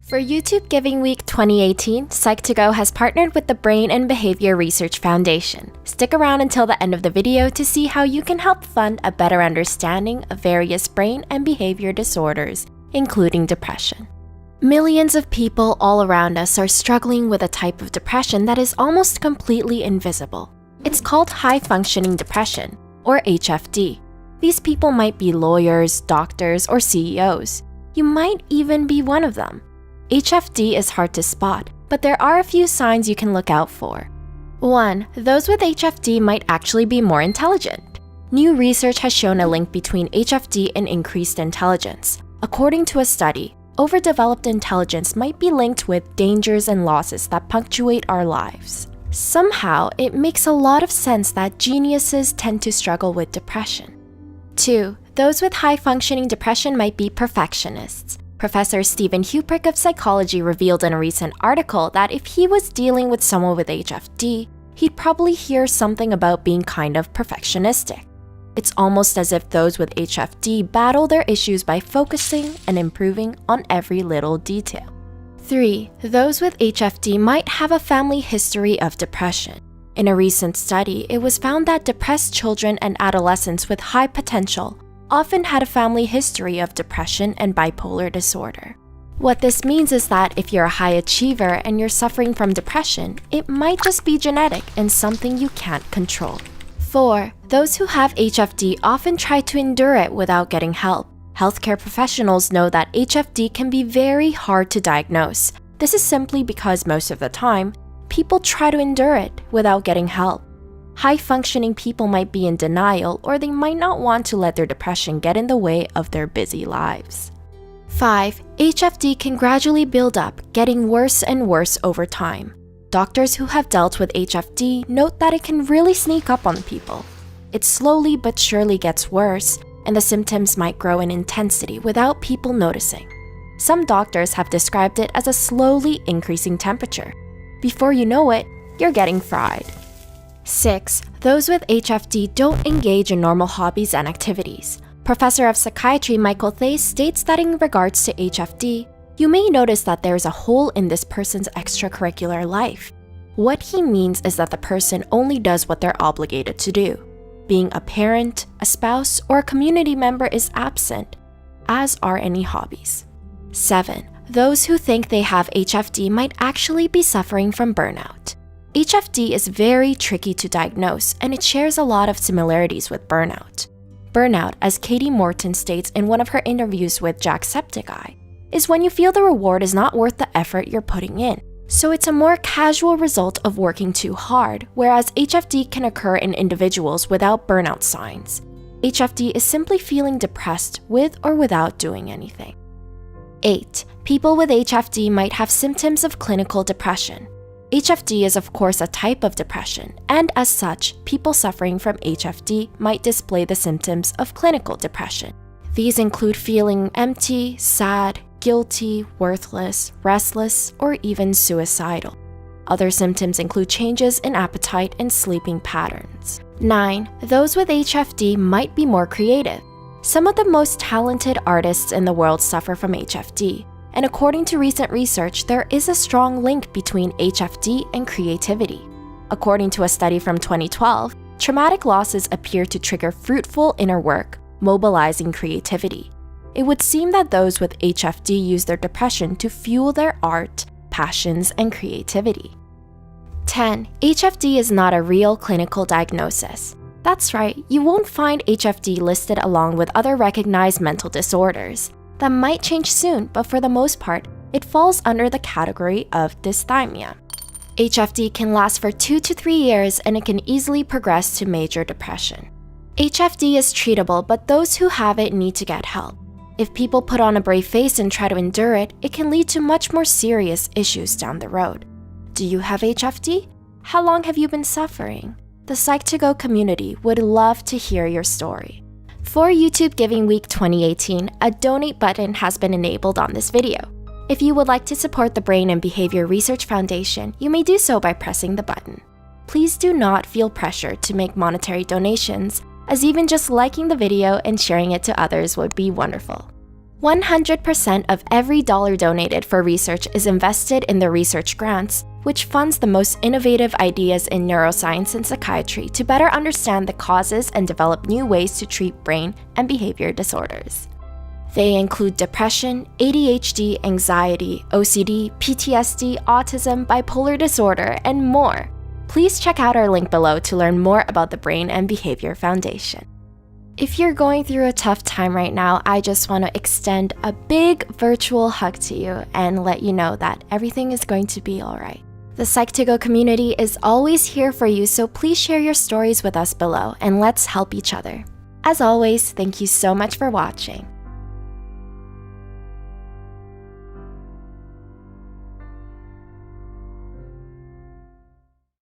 For YouTube Giving Week 2018, Psych2Go has partnered with the Brain and Behavior Research Foundation. Stick around until the end of the video to see how you can help fund a better understanding of various brain and behavior disorders, including depression. Millions of people all around us are struggling with a type of depression that is almost completely invisible. It's called high-functioning depression, or HFD. These people might be lawyers, doctors, or CEOs. You might even be one of them. HFD is hard to spot, but there are a few signs you can look out for. 1. Those with HFD might actually be more intelligent. New research has shown a link between HFD and increased intelligence. According to a study, overdeveloped intelligence might be linked with dangers and losses that punctuate our lives. Somehow, it makes a lot of sense that geniuses tend to struggle with depression. 2. Those with high-functioning depression might be perfectionists. Professor Stephen Huprick of psychology revealed in a recent article that if he was dealing with someone with HFD, he'd probably hear something about being kind of perfectionistic. It's almost as if those with HFD battle their issues by focusing and improving on every little detail. 3. Those with HFD might have a family history of depression. In a recent study, it was found that depressed children and adolescents with high potential often had a family history of depression and bipolar disorder. What this means is that if you're a high achiever and you're suffering from depression, it might just be genetic and something you can't control. 4. Those who have HFD often try to endure it without getting help. Healthcare professionals know that HFD can be very hard to diagnose. This is simply because most of the time, people try to endure it without getting help. High-functioning people might be in denial, or they might not want to let their depression get in the way of their busy lives. 5. HFD can gradually build up, getting worse and worse over time. Doctors who have dealt with HFD note that it can really sneak up on people. It slowly but surely gets worse, and the symptoms might grow in intensity without people noticing. Some doctors have described it as a slowly increasing temperature. Before you know it, you're getting fried. 6. Those with HFD don't engage in normal hobbies and activities. Professor of Psychiatry Michael Thays states that in regards to HFD, you may notice that there is a hole in this person's extracurricular life. What he means is that the person only does what they're obligated to do. Being a parent, a spouse, or a community member is absent, as are any hobbies. 7. Those who think they have HFD might actually be suffering from burnout. HFD is very tricky to diagnose, and it shares a lot of similarities with burnout. Burnout, as Katie Morton states in one of her interviews with Jacksepticeye, is when you feel the reward is not worth the effort you're putting in. So it's a more casual result of working too hard, whereas HFD can occur in individuals without burnout signs. HFD is simply feeling depressed with or without doing anything. 8. People with HFD might have symptoms of clinical depression. HFD is of course a type of depression, and as such, people suffering from HFD might display the symptoms of clinical depression. These include feeling empty, sad, guilty, worthless, restless, or even suicidal. Other symptoms include changes in appetite and sleeping patterns. 9. Those with HFD might be more creative. Some of the most talented artists in the world suffer from HFD. And according to recent research, there is a strong link between HFD and creativity. According to a study from 2012, traumatic losses appear to trigger fruitful inner work, mobilizing creativity. It would seem that those with HFD use their depression to fuel their art, passions, and creativity. 10. HFD is not a real clinical diagnosis. That's right, you won't find HFD listed along with other recognized mental disorders. That might change soon, but for the most part, it falls under the category of dysthymia. HFD can last for 2 to 3 years, and it can easily progress to major depression. HFD is treatable, but those who have it need to get help. If people put on a brave face and try to endure it, it can lead to much more serious issues down the road. Do you have HFD? How long have you been suffering? The Psych2Go community would love to hear your story. For YouTube Giving Week 2018, a donate button has been enabled on this video. If you would like to support the Brain and Behavior Research Foundation, you may do so by pressing the button. Please do not feel pressured to make monetary donations, as even just liking the video and sharing it to others would be wonderful. 100% of every dollar donated for research is invested in the research grants, which funds the most innovative ideas in neuroscience and psychiatry to better understand the causes and develop new ways to treat brain and behavior disorders. They include depression, ADHD, anxiety, OCD, PTSD, autism, bipolar disorder, and more. Please check out our link below to learn more about the Brain and Behavior Foundation. If you're going through a tough time right now, I just want to extend a big virtual hug to you and let you know that everything is going to be alright. The Psych2Go community is always here for you, so please share your stories with us below and let's help each other. As always, thank you so much for watching.